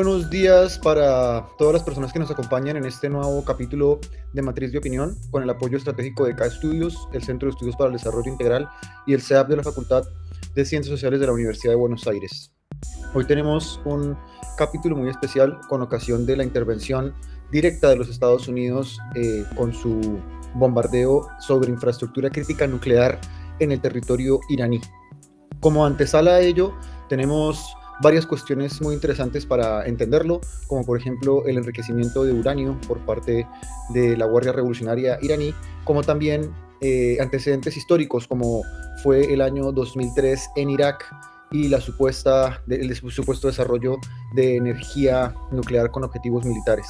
Buenos días para todas las personas que nos acompañan en este nuevo capítulo de Matriz de Opinión, con el apoyo estratégico de CA Estudios, el Centro de Estudios para el Desarrollo Integral y el CEAP de la Facultad de Ciencias Sociales de la Universidad de Buenos Aires. Hoy tenemos un capítulo muy especial con ocasión de la intervención directa de los Estados Unidos con su bombardeo sobre infraestructura crítica nuclear en el territorio iraní. Como antesala a ello, tenemos varias cuestiones muy interesantes para entenderlo, como por ejemplo el enriquecimiento de uranio por parte de la Guardia Revolucionaria iraní, como también antecedentes históricos, como fue el año 2003 en Irak y el supuesto desarrollo de energía nuclear con objetivos militares.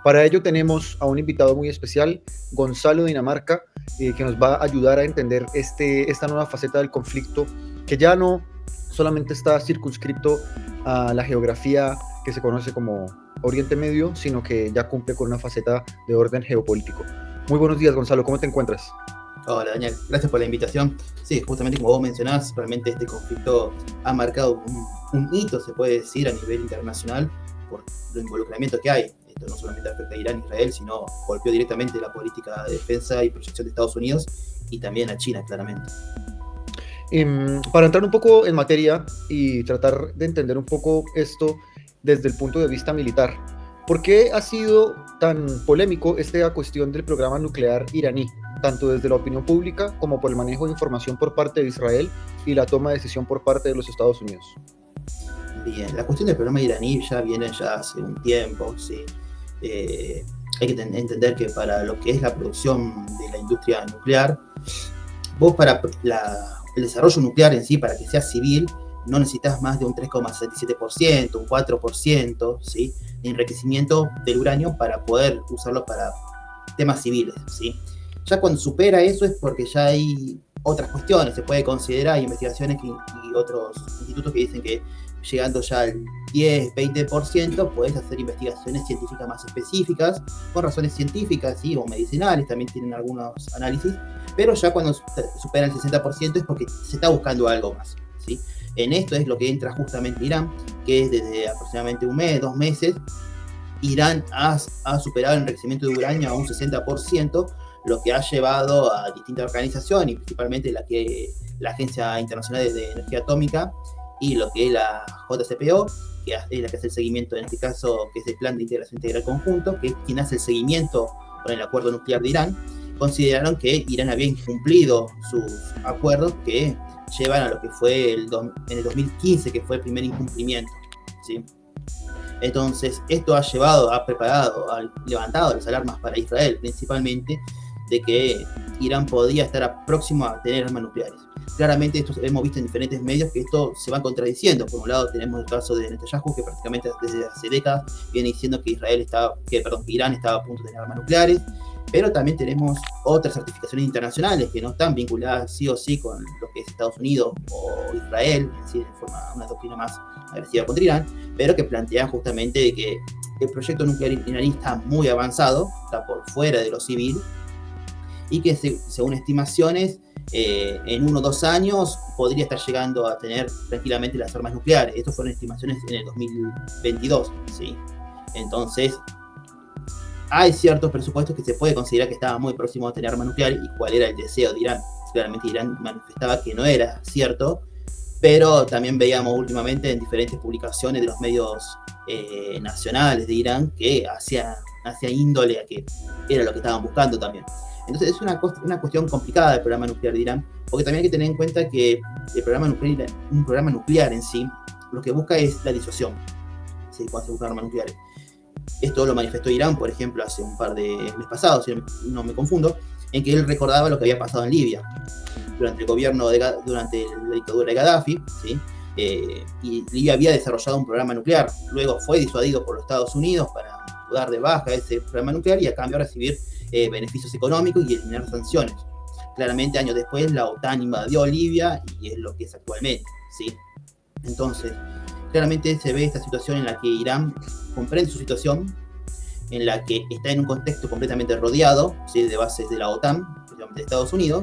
Para ello tenemos a un invitado muy especial, Gonzalo Dinamarca, que nos va a ayudar a entender esta nueva faceta del conflicto, que ya no solamente está circunscripto a la geografía que se conoce como Oriente Medio, sino que ya cumple con una faceta de orden geopolítico. Muy buenos días, Gonzalo, ¿cómo te encuentras? Hola, Daniel, gracias por la invitación. Sí, justamente como vos mencionás, realmente este conflicto ha marcado un hito, se puede decir, a nivel internacional por el involucramiento que hay. Esto no solamente afecta a Irán e Israel, sino golpeó directamente la política de defensa y proyección de Estados Unidos y también a China, claramente. Para entrar un poco en materia y tratar de entender un poco esto desde el punto de vista militar, ¿por qué ha sido tan polémico esta cuestión del programa nuclear iraní, tanto desde la opinión pública como por el manejo de información por parte de Israel y la toma de decisión por parte de los Estados Unidos? Bien, la cuestión del programa iraní ya viene ya hace un tiempo, sí. Hay que entender que para lo que es la producción de la industria nuclear, vos para el desarrollo nuclear en sí, para que sea civil, no necesitas más de un 3,67%, un 4%, ¿sí?, de enriquecimiento del uranio para poder usarlo para temas civiles, ¿sí? Ya cuando supera eso es porque ya hay otras cuestiones, se puede considerar, hay investigaciones y otros institutos que dicen que llegando ya al 10, 20%, puedes hacer investigaciones científicas más específicas, con razones científicas, ¿sí?, o medicinales, también tienen algunos análisis, pero ya cuando supera el 60% es porque se está buscando algo más, ¿sí? En esto es lo que entra justamente Irán, que es desde aproximadamente un mes, 2 meses, Irán ha superado el enriquecimiento de uranio a un 60%, lo que ha llevado a distintas organizaciones, y principalmente la Agencia Internacional de Energía Atómica y lo que es la JCPO, que es la que hace el seguimiento, en este caso, que es el Plan de Integración Integral Conjunto, que es quien hace el seguimiento con el acuerdo nuclear de Irán, consideraron que Irán había incumplido sus acuerdos que llevan a lo que fue en el 2015, que fue el primer incumplimiento, ¿sí? Entonces, esto ha levantado las alarmas para Israel, principalmente, de que Irán podía estar próximo a tener armas nucleares. Claramente, esto hemos visto en diferentes medios que esto se va contradiciendo. Por un lado, tenemos el caso de Netanyahu, que prácticamente desde hace décadas viene diciendo que Irán estaba a punto de tener armas nucleares, pero también tenemos otras certificaciones internacionales que no están vinculadas sí o sí con lo que es Estados Unidos o Israel, es decir, de forma una doctrina más agresiva contra Irán, pero que plantean justamente que el proyecto nuclear iraní está muy avanzado, está por fuera de lo civil, y que según estimaciones, en 1 o 2 años podría estar llegando a tener tranquilamente las armas nucleares. Estas fueron estimaciones en el 2022, ¿sí? Entonces, hay ciertos presupuestos que se puede considerar que estaba muy próximo a tener armas nucleares y cuál era el deseo de Irán. Claramente Irán manifestaba que no era cierto, pero también veíamos últimamente en diferentes publicaciones de los medios nacionales de Irán que hacía índole a que era lo que estaban buscando también. Entonces es una cuestión complicada del programa nuclear de Irán, porque también hay que tener en cuenta que un programa nuclear en sí, lo que busca es la disuasión, ¿sí?, cuando se buscan armas nucleares. Esto lo manifestó Irán, por ejemplo, hace un par de meses pasados, si no me confundo, en que él recordaba lo que había pasado en Libia durante la dictadura de Gaddafi, ¿sí? Y Libia había desarrollado un programa nuclear, luego fue disuadido por los Estados Unidos para dar de baja ese programa nuclear y a cambio recibir beneficios económicos y eliminar sanciones. Claramente, años después, la OTAN invadió Libia y es lo que es actualmente, ¿sí? Entonces, claramente se ve esta situación en la que Irán comprende su situación, en la que está en un contexto completamente rodeado, ¿sí?, de bases de la OTAN, especialmente de Estados Unidos,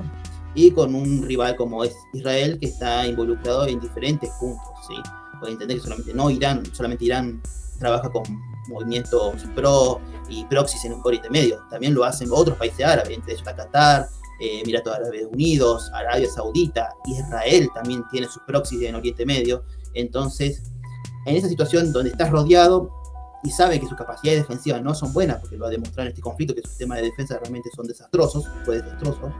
y con un rival como es Israel, que está involucrado en diferentes puntos, ¿sí? Puede entender que solamente Irán trabaja con movimientos pro y proxies en Oriente Medio. También lo hacen otros países árabes, entre ellos Qatar, Emiratos Árabes Unidos, Arabia Saudita, Israel también tiene sus proxies en Oriente Medio. Entonces, en esa situación donde estás rodeado y sabe que sus capacidades defensivas no son buenas, porque lo ha demostrado en este conflicto que sus sistemas de defensa realmente son desastrosos, fue desastroso,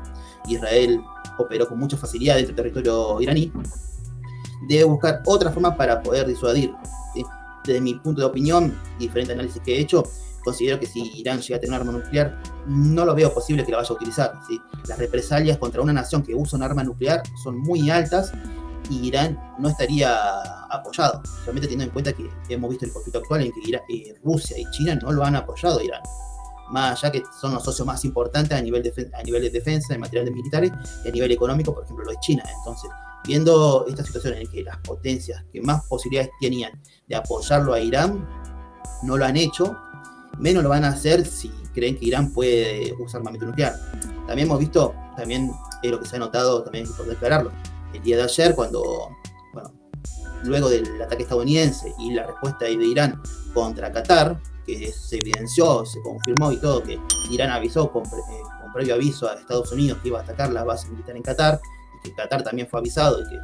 Israel operó con mucha facilidad dentro del territorio iraní, debe buscar otra forma para poder disuadir, ¿sí? Desde mi punto de opinión, diferente análisis que he hecho, considero que si Irán llega a tener un arma nuclear, no lo veo posible que la vaya a utilizar, ¿sí? Las represalias contra una nación que usa un arma nuclear son muy altas y Irán no estaría apoyado, realmente teniendo en cuenta que hemos visto el conflicto actual en que Rusia y China no lo han apoyado a Irán, más allá que son los socios más importantes a nivel de defensa, en materiales militares, y a nivel económico, por ejemplo, lo es China. Entonces, viendo esta situación en que las potencias que más posibilidades tenían de apoyarlo a Irán no lo han hecho, menos lo van a hacer si creen que Irán puede usar armamento nuclear. También hemos visto, lo que se ha notado, también es importante declararlo, el día de ayer, luego del ataque estadounidense y la respuesta de Irán contra Qatar, que se evidenció, se confirmó y todo, que Irán avisó con previo aviso a Estados Unidos que iba a atacar la base militar en Qatar, y que Qatar también fue avisado y que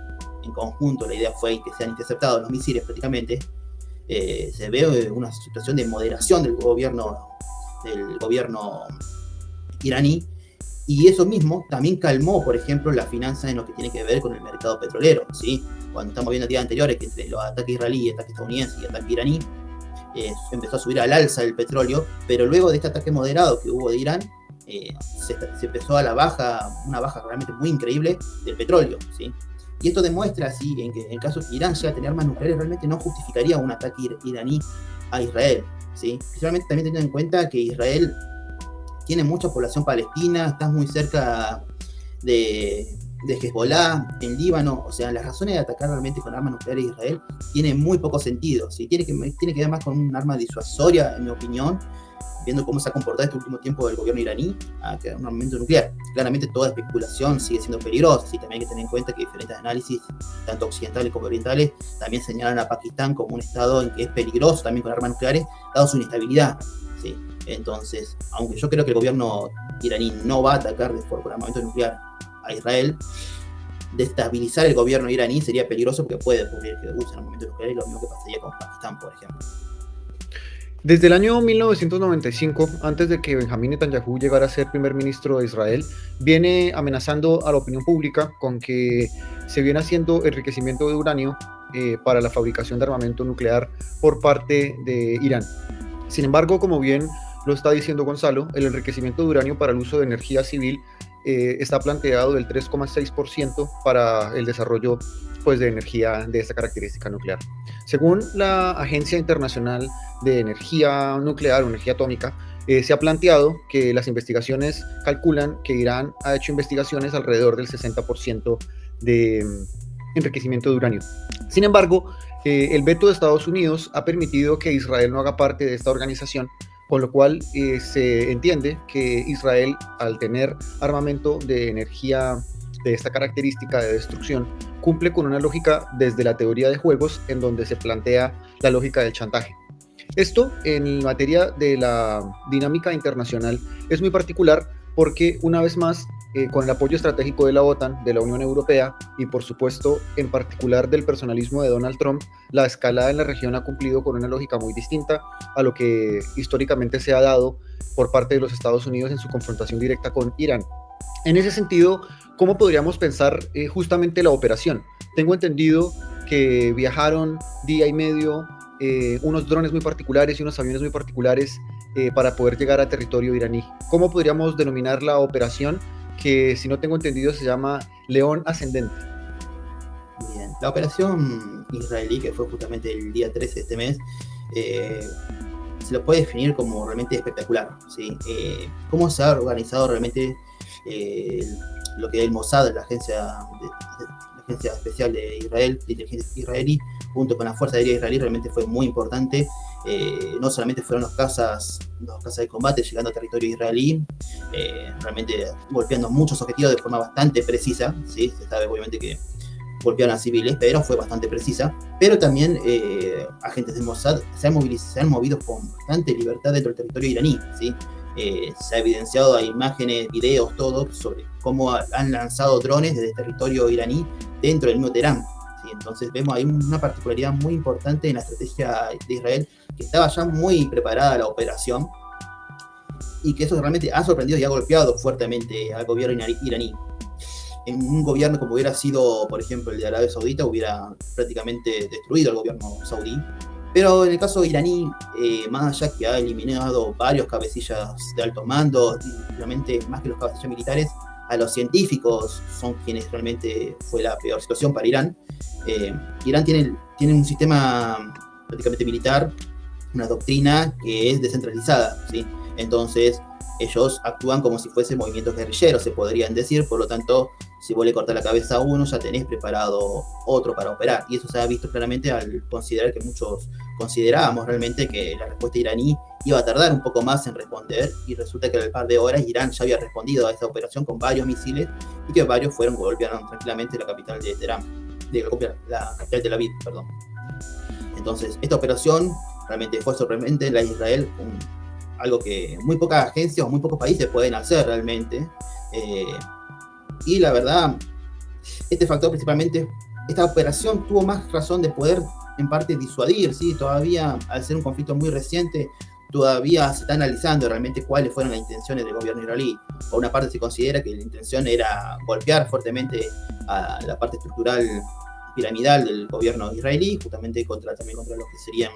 en conjunto la idea fue que sean interceptados los misiles prácticamente, se ve una situación de moderación del gobierno iraní, y eso mismo también calmó, por ejemplo, las finanzas en lo que tiene que ver con el mercado petrolero, ¿sí? Cuando estamos viendo días anteriores que entre los ataques israelíes, ataques estadounidenses y ataque iraní, empezó a subir al alza el petróleo, pero luego de este ataque moderado que hubo de Irán, se empezó a una baja realmente muy increíble del petróleo, ¿sí? Y esto demuestra, ¿sí?, en que en el caso de Irán llega a tener armas nucleares, realmente no justificaría un ataque iraní a Israel, ¿sí? Principalmente también teniendo en cuenta que Israel tiene mucha población palestina, está muy cerca de Hezbollah, en Líbano, o sea, las razones de atacar realmente con armas nucleares a Israel tienen muy poco sentido, ¿sí? Tiene que ver más con un arma disuasoria, en mi opinión, viendo cómo se ha comportado este último tiempo el gobierno iraní a crear un armamento nuclear. Claramente toda especulación sigue siendo peligrosa, ¿sí? También hay que tener en cuenta que diferentes análisis, tanto occidentales como orientales, también señalan a Pakistán como un estado en que es peligroso también con armas nucleares, dado su inestabilidad, ¿sí? Entonces, aunque yo creo que el gobierno iraní no va a atacar con armamento nuclear a Israel, destabilizar el gobierno iraní sería peligroso porque puede ocurrir que usen armamento nuclear, y lo mismo que pasaría con Pakistán, por ejemplo. Desde el año 1995, antes de que Benjamín Netanyahu llegara a ser primer ministro de Israel, viene amenazando a la opinión pública con que se viene haciendo enriquecimiento de uranio para la fabricación de armamento nuclear por parte de Irán. Sin embargo, como bien lo está diciendo Gonzalo, el enriquecimiento de uranio para el uso de energía civil está planteado del 3,6% para el desarrollo, pues, de energía de esta característica nuclear. Según la Agencia Internacional de Energía Nuclear o Energía Atómica, se ha planteado que las investigaciones calculan que Irán ha hecho investigaciones alrededor del 60% de enriquecimiento de uranio. Sin embargo, el veto de Estados Unidos ha permitido que Israel no haga parte de esta organización, con lo cual se entiende que Israel, al tener armamento de energía de esta característica de destrucción, cumple con una lógica desde la teoría de juegos en donde se plantea la lógica del chantaje. Esto, en materia de la dinámica internacional, es muy particular porque, una vez más, con el apoyo estratégico de la OTAN, de la Unión Europea y, por supuesto, en particular del personalismo de Donald Trump, la escalada en la región ha cumplido con una lógica muy distinta a lo que históricamente se ha dado por parte de los Estados Unidos en su confrontación directa con Irán. En ese sentido, ¿cómo podríamos pensar justamente la operación? Tengo entendido que viajaron día y medio unos drones muy particulares y unos aviones muy particulares para poder llegar a territorio iraní. ¿Cómo podríamos denominar la operación, que, si no tengo entendido, se llama León Ascendente? Bien, la operación israelí, que fue justamente el día 13 de este mes, se lo puede definir como realmente espectacular, ¿sí? Cómo se ha organizado realmente lo que es el Mossad, la agencia especial de Israel, de inteligencia israelí, junto con la Fuerza Aérea Israelí, realmente fue muy importante. No solamente fueron los cazas de combate llegando a territorio israelí, realmente golpeando muchos objetivos de forma bastante precisa, ¿sí? Se sabe obviamente que golpearon a civiles, pero fue bastante precisa. Pero también agentes de Mossad se han movido con bastante libertad dentro del territorio iraní, ¿sí? Se ha evidenciado, hay imágenes, videos, todo, sobre cómo han lanzado drones desde el territorio iraní dentro del mismo Teherán. ¿Sí? Entonces vemos ahí una particularidad muy importante en la estrategia de Israel, que estaba ya muy preparada la operación, y que eso realmente ha sorprendido y ha golpeado fuertemente al gobierno iraní. En un gobierno como hubiera sido, por ejemplo, el de Arabia Saudita, hubiera prácticamente destruido al gobierno saudí. Pero en el caso iraní, más allá que ha eliminado varios cabecillas de alto mando, y realmente más que los cabecillas militares, a los científicos son quienes realmente fue la peor situación para Irán. Irán tiene un sistema prácticamente militar, una doctrina que es descentralizada, ¿sí? Entonces ellos actúan como si fuesen movimientos guerrilleros, se podrían decir. Por lo tanto, si vos le cortás la cabeza a uno, ya tenés preparado otro para operar. Y eso se ha visto claramente al considerar que muchos considerábamos realmente que la respuesta iraní iba a tardar un poco más en responder, y resulta que al par de horas Irán ya había respondido a esa operación con varios misiles, y que varios golpearon tranquilamente la capital de Teherán, la capital de Tel Aviv, perdón. Entonces, esta operación realmente fue sorprendente en la Israel, algo que muy pocas agencias o muy pocos países pueden hacer realmente. Y la verdad, este factor principalmente, esta operación tuvo más razón de poder en parte disuadir, ¿sí? Todavía, al ser un conflicto muy reciente, todavía se está analizando realmente cuáles fueron las intenciones del gobierno israelí. Por una parte se considera que la intención era golpear fuertemente a la parte estructural piramidal del gobierno israelí, justamente también contra lo que serían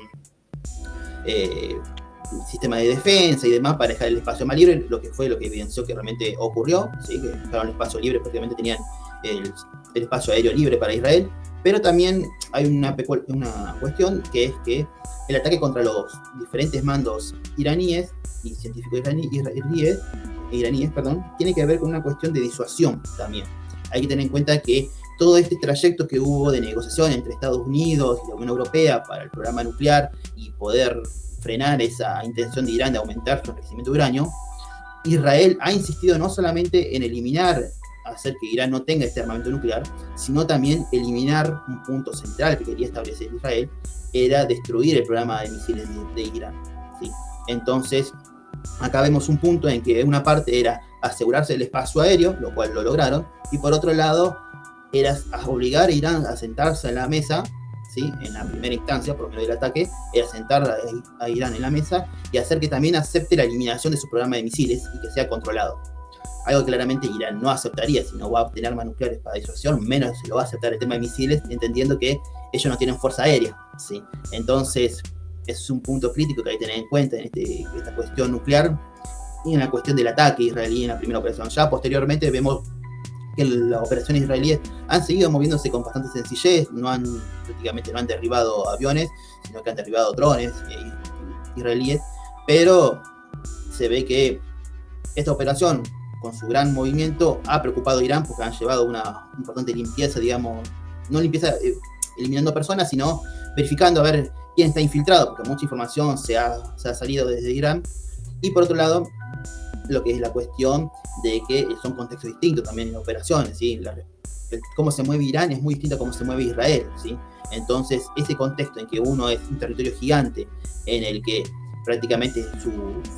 sistema de defensa y demás, para dejar el espacio más libre, lo que evidenció que realmente ocurrió, ¿sí? Que dejaron el espacio libre, prácticamente tenían el espacio aéreo libre para Israel. Pero también hay una cuestión, que es que el ataque contra los diferentes mandos iraníes y científicos iraníes, tiene que ver con una cuestión de disuasión también. Hay que tener en cuenta que todo este trayecto que hubo de negociación entre Estados Unidos y la Unión Europea para el programa nuclear y poder frenar esa intención de Irán de aumentar su enriquecimiento de uranio, Israel ha insistido no solamente en hacer que Irán no tenga este armamento nuclear, sino también eliminar un punto central que quería establecer Israel, era destruir el programa de misiles de Irán, ¿sí? Entonces, acá vemos un punto en que una parte era asegurarse el espacio aéreo, lo cual lo lograron, y por otro lado, era obligar a Irán a sentarse en la mesa, ¿sí? En la primera instancia, por medio del ataque, era sentar a Irán en la mesa y hacer que también acepte la eliminación de su programa de misiles y que sea controlado. Algo que claramente Irán no aceptaría. Si no va a obtener armas nucleares para disuasión, menos se lo va a aceptar el tema de misiles, entendiendo que ellos no tienen fuerza aérea, ¿sí? Entonces, ese es un punto crítico que hay que tener en cuenta en esta cuestión nuclear y en la cuestión del ataque israelí en la primera operación. Ya posteriormente vemos que las operaciones israelíes han seguido moviéndose con bastante sencillez, prácticamente no han derribado aviones, sino que han derribado drones israelíes, pero se ve que esta operación, con su gran movimiento, ha preocupado a Irán, porque han llevado una importante limpieza, digamos, no limpieza eliminando personas, sino verificando a ver quién está infiltrado, porque mucha información se ha salido desde Irán. Y por otro lado, lo que es la cuestión de que son contextos distintos también en operaciones, ¿sí? Cómo se mueve Irán es muy distinto a cómo se mueve Israel, ¿sí? Entonces, ese contexto en que uno es un territorio gigante, en el que prácticamente su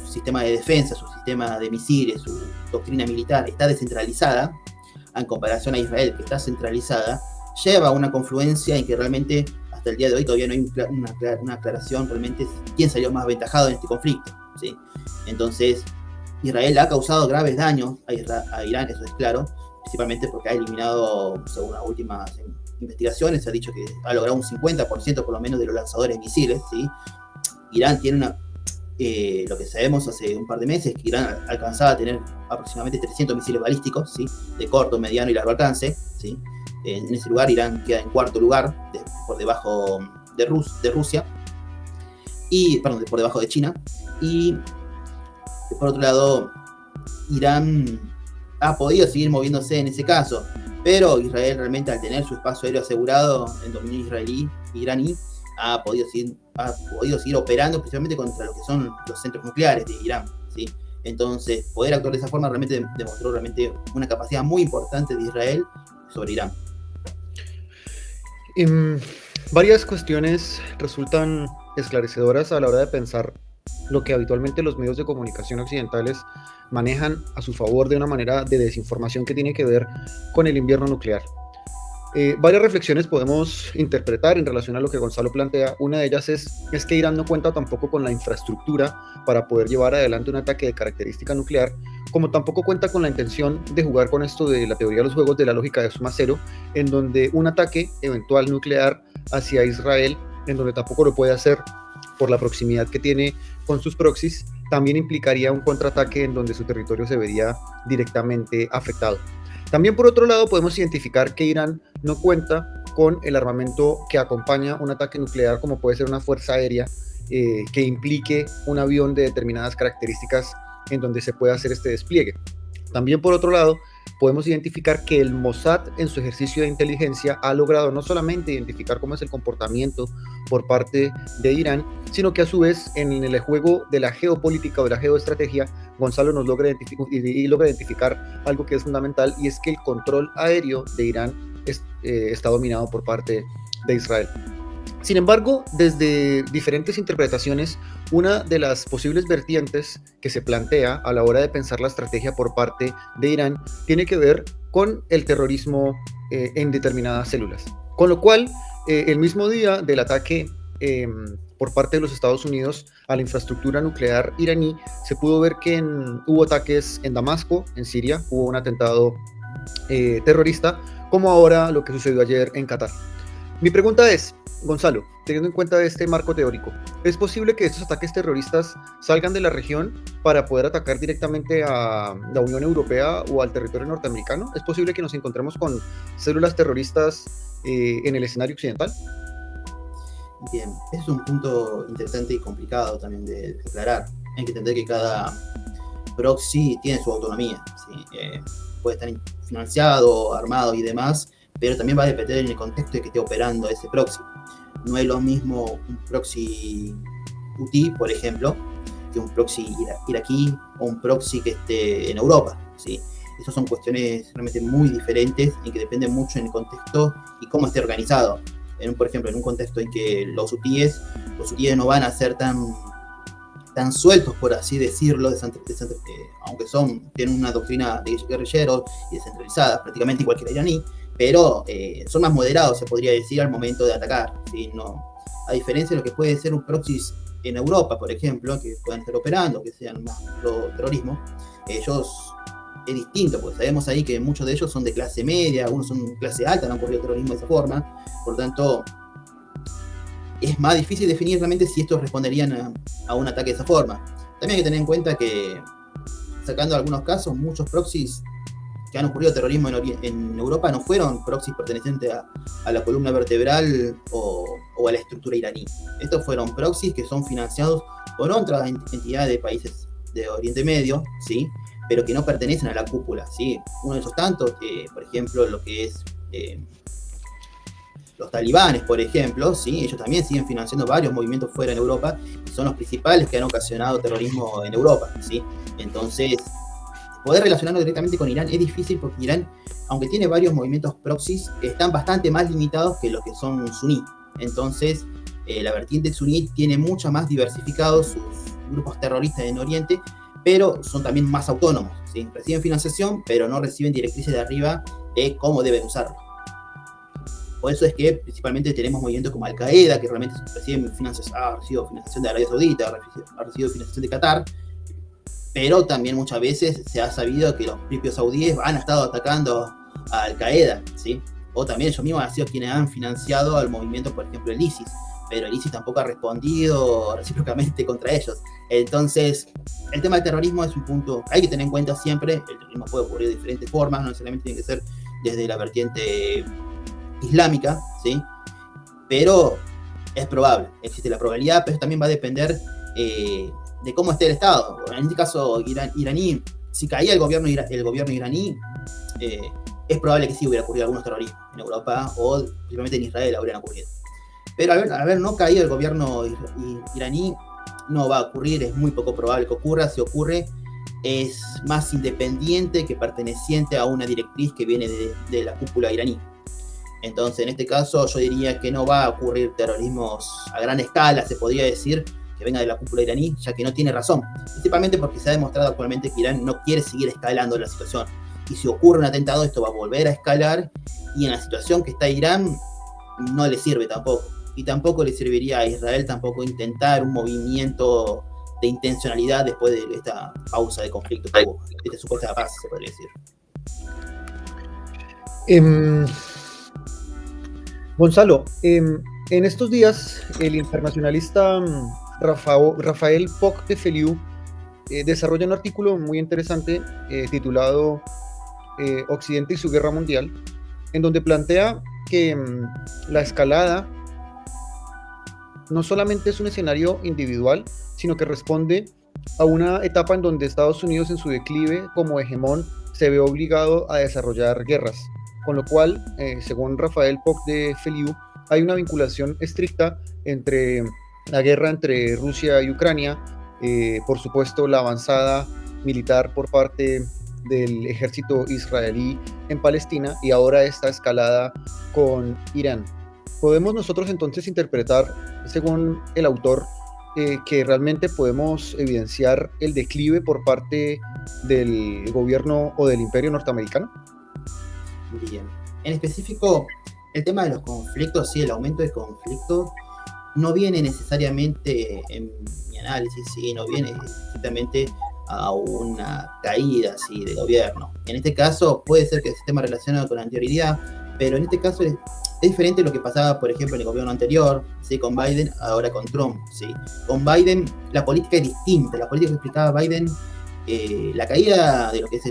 sistema de defensa, su sistema de misiles, su doctrina militar está descentralizada, en comparación a Israel, que está centralizada, lleva a una confluencia en que realmente hasta el día de hoy todavía no hay una aclaración realmente quién salió más aventajado en este conflicto, ¿sí? Entonces, Israel ha causado graves daños a Irán, eso es claro, principalmente porque ha eliminado, según las últimas investigaciones, se ha dicho que ha logrado un 50% por lo menos de los lanzadores de misiles, ¿sí? Irán tiene lo que sabemos hace un par de meses, que Irán alcanzaba a tener aproximadamente 300 misiles balísticos, ¿sí? De corto, mediano y largo alcance, ¿sí? En ese lugar Irán queda en cuarto lugar, por debajo de Rusia, por debajo de China, y por otro lado, Irán ha podido seguir moviéndose en ese caso, pero Israel realmente, al tener su espacio aéreo asegurado en dominio iraní, ha podido seguir operando principalmente contra lo que son los centros nucleares de Irán, ¿sí? Entonces, poder actuar de esa forma realmente demostró realmente una capacidad muy importante de Israel sobre Irán. Em, Varias cuestiones resultan esclarecedoras a la hora de pensar lo que habitualmente los medios de comunicación occidentales manejan a su favor de una manera de desinformación que tiene que ver con el invierno nuclear. Varias reflexiones podemos interpretar en relación a lo que Gonzalo plantea. Una de ellas es que Irán no cuenta tampoco con la infraestructura para poder llevar adelante un ataque de característica nuclear, como tampoco cuenta con la intención de jugar con esto de la teoría de los juegos de la lógica de suma cero, en donde un ataque eventual nuclear hacia Israel, en donde tampoco lo puede hacer por la proximidad que tiene con sus proxies, también implicaría un contraataque en donde su territorio se vería directamente afectado. También por otro lado podemos identificar que Irán no cuenta con el armamento que acompaña un ataque nuclear, como puede ser una fuerza aérea que implique un avión de determinadas características en donde se pueda hacer este despliegue. También por otro lado podemos identificar que el Mossad en su ejercicio de inteligencia ha logrado no solamente identificar cómo es el comportamiento por parte de Irán, sino que a su vez en el juego de la geopolítica o de la geoestrategia, Gonzalo nos logra identificar algo que es fundamental, y es que el control aéreo de Irán está dominado por parte de Israel. Sin embargo, desde diferentes interpretaciones, una de las posibles vertientes que se plantea a la hora de pensar la estrategia por parte de Irán tiene que ver con el terrorismo en determinadas células. Con lo cual, el mismo día del ataque por parte de los Estados Unidos a la infraestructura nuclear iraní, se pudo ver que hubo ataques en Damasco, en Siria, hubo un atentado terrorista, como ahora lo que sucedió ayer en Qatar. Mi pregunta es, Gonzalo, teniendo en cuenta este marco teórico, ¿es posible que estos ataques terroristas salgan de la región para poder atacar directamente a la Unión Europea o al territorio norteamericano? ¿Es posible que nos encontremos con células terroristas en el escenario occidental? Bien, ese es un punto interesante y complicado también de aclarar. Hay que entender que cada proxy tiene su autonomía, ¿sí? Puede estar financiado, armado y demás, pero también va a depender en el contexto de que esté operando ese proxy. No es lo mismo un proxy UTI, por ejemplo, que un proxy iraquí o un proxy que esté en Europa, ¿sí? Esas son cuestiones realmente muy diferentes y que dependen mucho en el contexto y cómo esté organizado. Por ejemplo, en un contexto en que los UTIs no van a ser tan sueltos, por así decirlo, aunque tienen una doctrina de guerrilleros y descentralizada, prácticamente igual que la iraní, pero son más moderados, se podría decir, al momento de atacar, ¿sí? No, a diferencia de lo que puede ser un proxy en Europa, por ejemplo, que puedan estar operando, que sean más pro terrorismo, ellos es distinto, porque sabemos ahí que muchos de ellos son de clase media, algunos son clase alta, no han ocurrido terrorismo de esa forma, por lo tanto es más difícil definir realmente si estos responderían a un ataque de esa forma. También hay que tener en cuenta que, sacando algunos casos, muchos proxies que han ocurrido terrorismo en Europa no fueron proxies pertenecientes a la columna vertebral o a la estructura iraní. Estos fueron proxies que son financiados por otras entidades de países de Oriente Medio, ¿sí? Pero que no pertenecen a la cúpula, ¿sí? Uno de esos tantos, por ejemplo, lo que es los talibanes, por ejemplo, ¿sí? Ellos también siguen financiando varios movimientos fuera en Europa y son los principales que han ocasionado terrorismo en Europa, ¿sí? Entonces, poder relacionarlo directamente con Irán es difícil porque Irán, aunque tiene varios movimientos proxies, están bastante más limitados que los que son suní. Entonces, la vertiente suní tiene mucho más diversificados sus grupos terroristas en Oriente, pero son también más autónomos, ¿sí? Reciben financiación, pero no reciben directrices de arriba de cómo deben usarlo. Por eso es que principalmente tenemos movimientos como Al-Qaeda, que realmente reciben ha recibido financiación de Arabia Saudita, ha recibido financiación de Qatar, pero también muchas veces se ha sabido que los propios saudíes han estado atacando a Al-Qaeda, ¿sí? O también ellos mismos han sido quienes han financiado al movimiento, por ejemplo, el ISIS, pero el ISIS tampoco ha respondido recíprocamente contra ellos. Entonces, el tema del terrorismo es un punto que hay que tener en cuenta siempre. El terrorismo puede ocurrir de diferentes formas, no necesariamente tiene que ser desde la vertiente islámica, ¿sí? Pero es probable, existe la probabilidad, pero también va a depender de cómo esté el Estado. En este caso iraní, si caía el gobierno iraní, es probable que sí hubiera ocurrido algunos terrorismos en Europa o principalmente en Israel habrían ocurrido. Pero al haber no caído el gobierno iraní, no va a ocurrir, es muy poco probable que ocurra. Si ocurre, es más independiente que perteneciente a una directriz que viene de la cúpula iraní. Entonces, en este caso, yo diría que no va a ocurrir terrorismos a gran escala, se podría decir, que venga de la cúpula iraní, ya que no tiene razón. Principalmente porque se ha demostrado actualmente que Irán no quiere seguir escalando la situación. Y si ocurre un atentado, esto va a volver a escalar, y en la situación que está Irán, no le sirve tampoco. Y tampoco le serviría a Israel tampoco intentar un movimiento de intencionalidad después de esta pausa de conflicto, de esta supuesta paz, se podría decir. Gonzalo, en estos días el internacionalista Rafael Poch de Feliu desarrolla un artículo muy interesante titulado Occidente y su guerra mundial, en donde plantea que la escalada no solamente es un escenario individual, sino que responde a una etapa en donde Estados Unidos, en su declive como hegemón, se ve obligado a desarrollar guerras, con lo cual, según Rafael Poch de Feliu, hay una vinculación estricta entre la guerra entre Rusia y Ucrania, por supuesto la avanzada militar por parte del ejército israelí en Palestina y ahora esta escalada con Irán. Podemos nosotros entonces interpretar, según el autor, que realmente podemos evidenciar el declive por parte del gobierno o del imperio norteamericano. Bien. En específico, el tema de los conflictos, sí, el aumento de conflictos, no viene necesariamente en mi análisis, sí, no viene exactamente a una caída, sí, de gobierno. En este caso, puede ser que el sistema relacionado con la anterioridad, pero en este caso es diferente lo que pasaba, por ejemplo, en el gobierno anterior, ¿sí? Con Biden, ahora con Trump. ¿Sí? Con Biden la política es distinta. La política que explicaba Biden, la caída de lo que es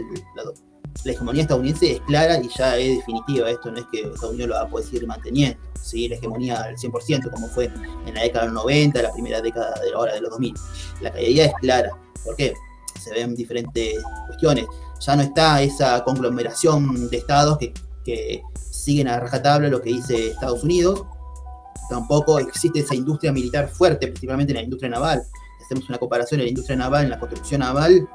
la hegemonía estadounidense es clara y ya es definitiva. Esto no es que Estados Unidos lo va a poder seguir manteniendo, ¿sí? La hegemonía al 100%, como fue en la década de los 90, la primera década de ahora de los 2000. La caída es clara. ¿Por qué? Se ven diferentes cuestiones. Ya no está esa conglomeración de estados que siguen a rajatabla lo que dice Estados Unidos. Tampoco existe esa industria militar fuerte, principalmente en la industria naval. Si hacemos una comparación en la industria naval, en la construcción naval,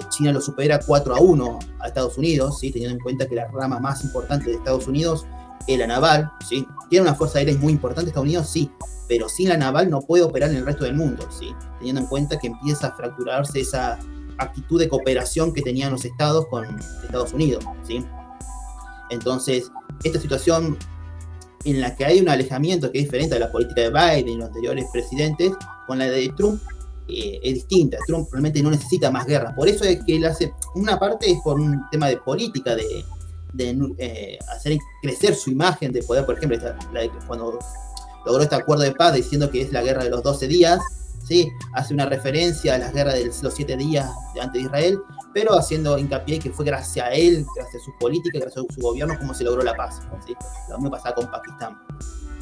China lo supera 4-1 a Estados Unidos, ¿sí? Teniendo en cuenta que la rama más importante de Estados Unidos es la naval, ¿sí? Tiene una fuerza aérea muy importante Estados Unidos, sí, pero sin la naval no puede operar en el resto del mundo, ¿sí? Teniendo en cuenta que empieza a fracturarse esa actitud de cooperación que tenían los estados con Estados Unidos, ¿sí? Entonces, esta situación en la que hay un alejamiento que es diferente a la política de Biden y los anteriores presidentes, con la de Trump, es distinta. Trump realmente no necesita más guerra. Por eso es que él hace, una parte es por un tema de política, de hacer crecer su imagen de poder. Por ejemplo, cuando logró este acuerdo de paz diciendo que es la guerra de los 12 días, ¿sí? Hace una referencia a la guerra de los 7 días ante Israel, pero haciendo hincapié que fue gracias a él, gracias a su política, gracias a su gobierno, como se logró la paz, ¿sí? Lo mismo pasaba con Pakistán,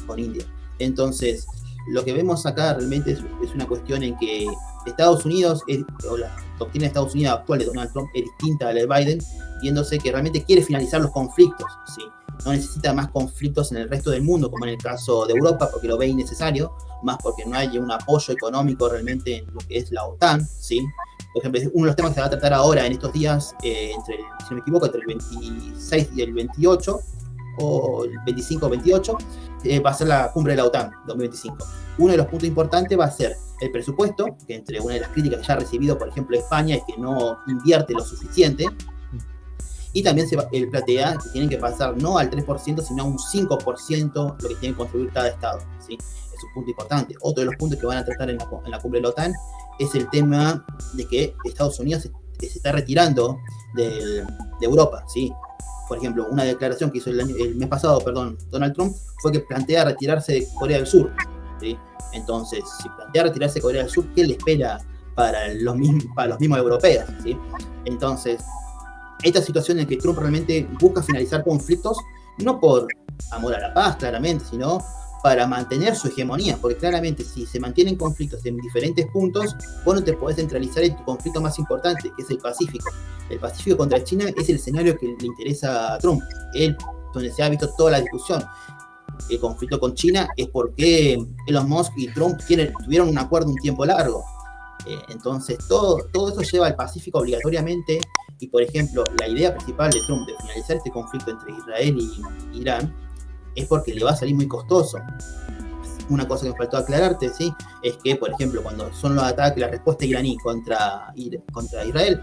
con India. Entonces, lo que vemos acá realmente es una cuestión en que Estados Unidos, o la doctrina de Estados Unidos actual de Donald Trump es distinta a la de Biden, viéndose que realmente quiere finalizar los conflictos, ¿sí? No necesita más conflictos en el resto del mundo, como en el caso de Europa, porque lo ve innecesario, más porque no hay un apoyo económico realmente en lo que es la OTAN, ¿sí? Por ejemplo, uno de los temas que se va a tratar ahora en estos días, si no me equivoco, entre el 26 y el 28, o el 25 o 28, va a ser la cumbre de la OTAN 2025. Uno de los puntos importantes va a ser el presupuesto, que entre una de las críticas que ya ha recibido, por ejemplo, España, es que no invierte lo suficiente, y también el plantea que tienen que pasar no al 3%, sino a un 5% lo que tiene que construir cada estado, ¿sí? Es un punto importante. Otro de los puntos que van a tratar en la cumbre de la OTAN es el tema de que Estados Unidos se está retirando de Europa, ¿sí? Por ejemplo, una declaración que hizo el mes pasado, Donald Trump, fue que plantea retirarse de Corea del Sur, ¿sí? Entonces, si plantea retirarse de Corea del Sur, ¿qué le espera para los mismos europeos, ¿sí? Entonces, esta situación en que Trump realmente busca finalizar conflictos, no por amor a la paz, claramente, sino para mantener su hegemonía, porque claramente si se mantienen conflictos en diferentes puntos, vos no te podés centralizar en tu conflicto más importante, que es el Pacífico. El Pacífico contra China es el escenario que le interesa a Trump, donde se ha visto toda la discusión. El conflicto con China es porque Elon Musk y Trump tuvieron un acuerdo un tiempo largo. Entonces todo eso lleva al Pacífico obligatoriamente, y por ejemplo la idea principal de Trump de finalizar este conflicto entre Israel y Irán es porque le va a salir muy costoso. Una cosa que me faltó aclararte, ¿sí? Es que, por ejemplo, cuando son los ataques, la respuesta iraní contra Israel,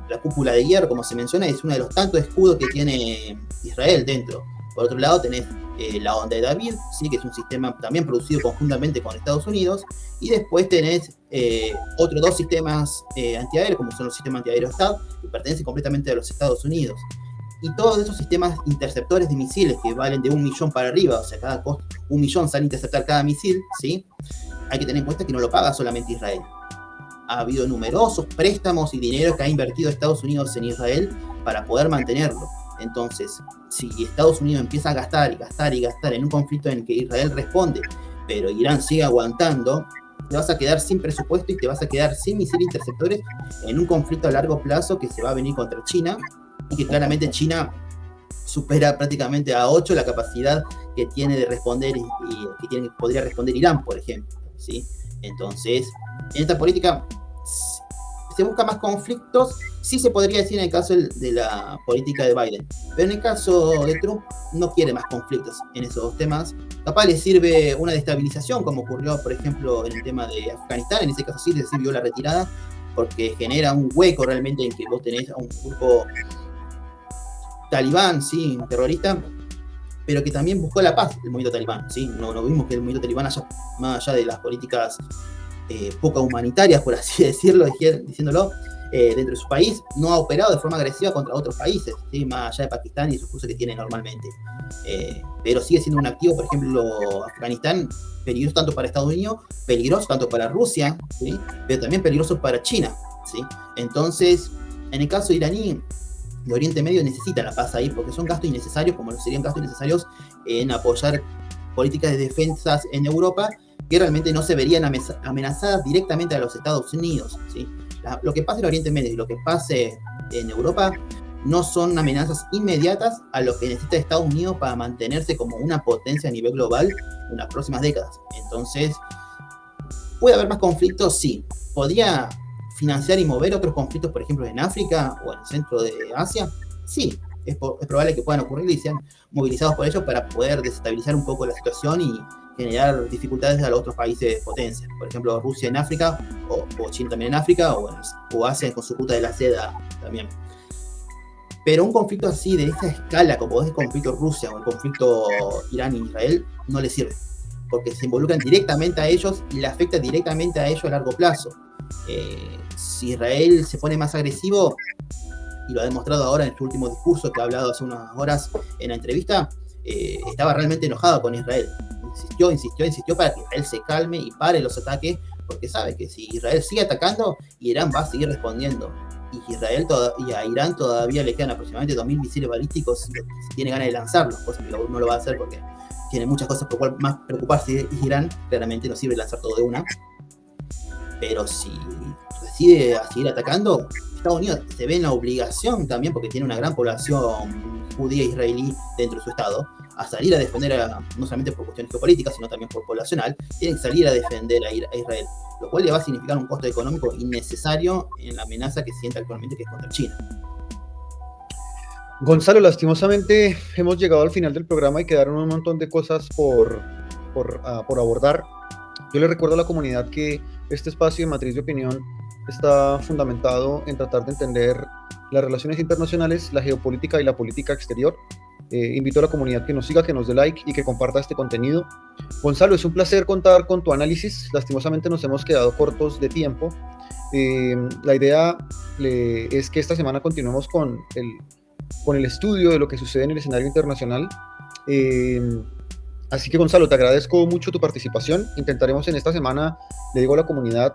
la cúpula de hierro, como se menciona, es uno de los tantos escudos que tiene Israel dentro. Por otro lado, tenés la onda de David, ¿sí? Que es un sistema también producido conjuntamente con Estados Unidos, y después tenés otros dos sistemas antiaéreos, como son los sistemas antiaéreos THAAD, que pertenecen completamente a los Estados Unidos. Y todos esos sistemas interceptores de misiles que valen de 1 millón para arriba, o sea, cada costo 1 millón sale a interceptar cada misil, ¿sí? Hay que tener en cuenta que no lo paga solamente Israel. Ha habido numerosos préstamos y dinero que ha invertido Estados Unidos en Israel para poder mantenerlo. Entonces, si Estados Unidos empieza a gastar y gastar y gastar en un conflicto en el que Israel responde, pero Irán sigue aguantando, te vas a quedar sin presupuesto y te vas a quedar sin misiles interceptores en un conflicto a largo plazo que se va a venir contra China, y que claramente China supera prácticamente a 8 la capacidad que tiene de responder y que podría responder Irán, por ejemplo, ¿sí? Entonces, en esta política se busca más conflictos, sí se podría decir en el caso de la política de Biden, pero en el caso de Trump no quiere más conflictos en esos temas. Capaz le sirve una destabilización, como ocurrió, por ejemplo, en el tema de Afganistán. En ese caso sí le sirvió la retirada, porque genera un hueco realmente en que vos tenés a un grupo talibán, sí, un terrorista, pero que también buscó la paz, el movimiento talibán, ¿sí? No vimos que el movimiento talibán, más allá de las políticas poco humanitarias, por así decirlo, diciéndolo, dentro de su país, no ha operado de forma agresiva contra otros países, ¿sí? Más allá de Pakistán y sus cursos que tiene normalmente. Pero sigue siendo un activo, por ejemplo, Afganistán, peligroso tanto para Estados Unidos, peligroso tanto para Rusia, ¿sí? Pero también peligroso para China, ¿sí? Entonces, en el caso iraní, de Oriente Medio necesita la paz ahí, porque son gastos innecesarios, como serían gastos innecesarios en apoyar políticas de defensas en Europa, que realmente no se verían amenazadas directamente a los Estados Unidos, ¿sí? Lo que pasa en Oriente Medio y lo que pase en Europa no son amenazas inmediatas a lo que necesita Estados Unidos para mantenerse como una potencia a nivel global en las próximas décadas. Entonces, ¿puede haber más conflictos? Sí. ¿Podría financiar y mover otros conflictos, por ejemplo, en África o en el centro de Asia? Sí, es probable que puedan ocurrir y sean movilizados por ellos para poder desestabilizar un poco la situación y generar dificultades a los otros países potencias. Por ejemplo, Rusia en África, o China también en África, o Asia con su ruta de la seda también. Pero un conflicto así, de esa escala, como es el conflicto Rusia o el conflicto Irán-Israel, no les sirve, porque se involucran directamente a ellos y le afecta directamente a ellos a largo plazo. Si Israel se pone más agresivo, y lo ha demostrado ahora en su último discurso que ha hablado hace unas horas en la entrevista, estaba realmente enojado con Israel. Insistió para que Israel se calme y pare los ataques, porque sabe que si Israel sigue atacando, Irán va a seguir respondiendo. Y a Irán todavía le quedan aproximadamente 2.000 misiles balísticos si tiene ganas de lanzarlos, cosa que no lo va a hacer porque tiene muchas cosas por cual más preocuparse. Irán claramente no sirve lanzar todo de una. Pero si decide a seguir atacando, Estados Unidos se ve en la obligación también, porque tiene una gran población judía e israelí dentro de su estado, a salir a defender, no solamente por cuestiones geopolíticas, sino también por poblacional, tienen que salir a defender a Israel, lo cual le va a significar un costo económico innecesario en la amenaza que siente actualmente, que es contra China. Gonzalo, lastimosamente hemos llegado al final del programa y quedaron un montón de cosas por abordar. Yo le recuerdo a la comunidad que este espacio de Matriz de Opinión está fundamentado en tratar de entender las relaciones internacionales, la geopolítica y la política exterior. Invito a la comunidad que nos siga, que nos dé like y que comparta este contenido. Gonzalo, es un placer contar con tu análisis. Lastimosamente nos hemos quedado cortos de tiempo. La idea es que esta semana continuemos con el estudio de lo que sucede en el escenario internacional. Así que, Gonzalo, te agradezco mucho tu participación. Intentaremos en esta semana, le digo a la comunidad,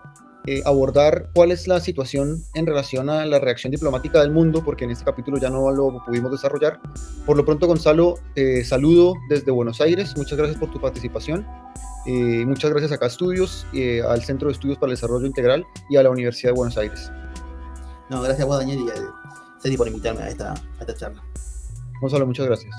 abordar cuál es la situación en relación a la reacción diplomática del mundo, porque en este capítulo ya no lo pudimos desarrollar. Por lo pronto, Gonzalo, saludo desde Buenos Aires. Muchas gracias por tu participación. Muchas gracias a K-Studios, al Centro de Estudios para el Desarrollo Integral y a la Universidad de Buenos Aires. No, gracias a vos, Daniel, y a Ceci por invitarme a esta charla. Gonzalo, muchas gracias.